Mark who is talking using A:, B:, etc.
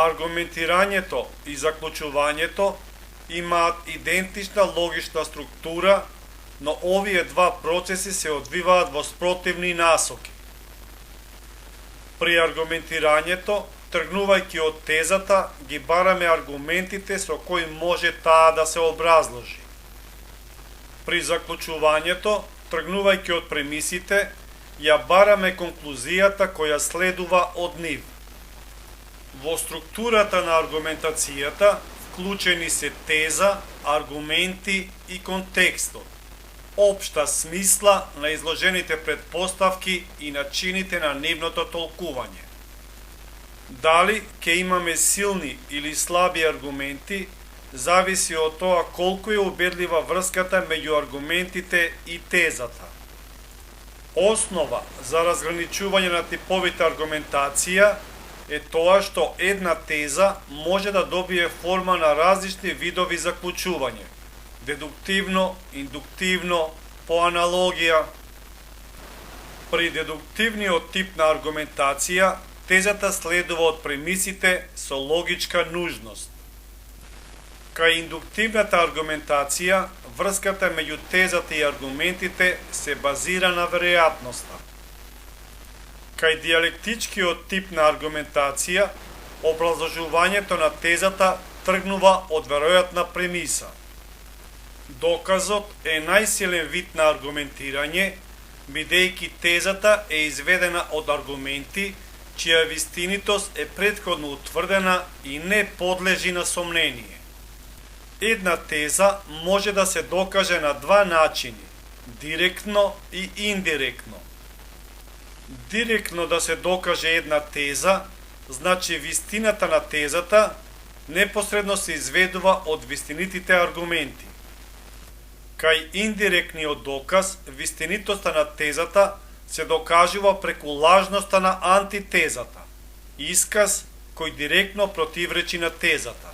A: Аргументирањето и заклучувањето имаат идентична логична структура, но овие два процеси се одвиваат во спротивни насоки. При аргументирањето, тргнувајќи од тезата, ги бараме аргументите со кои може таа да се образложи. При заклучувањето, тргнувајќи од премисите, ја бараме конклузијата која следува од нив. Во структурата на аргументацијата вклучени се теза, аргументи и контекстот, општа смисла на изложените предпоставки и начините на нивното толкување. Дали ќе имаме силни или слаби аргументи, зависи од тоа колку е убедлива врската меѓу аргументите и тезата. Основа за разграничување на типовите аргументација е тоа што една теза може да добие форма на различни видови заклучување: дедуктивно, индуктивно, по аналогија. При дедуктивниот тип на аргументација, тезата следува од премисите со логичка нужност. Кај индуктивната аргументација, врската меѓу тезата и аргументите се базира на веројатноста. Кај диалектичкиот тип на аргументација, образложувањето на тезата тргнува од веројатна премиса. Доказот е најсилен вид на аргументирање, бидејќи тезата е изведена од аргументи, чија вистинитост е претходно утврдена и не подлежи на сомнение. Една теза може да се докаже на два начини: директно и индиректно. Директно да се докаже една теза, значи вистината на тезата непосредно се изведува од вистинитите аргументи. Кај индиректниот доказ, вистинитоста на тезата се докажува преку лажноста на антитезата, исказ кој директно противречи на тезата.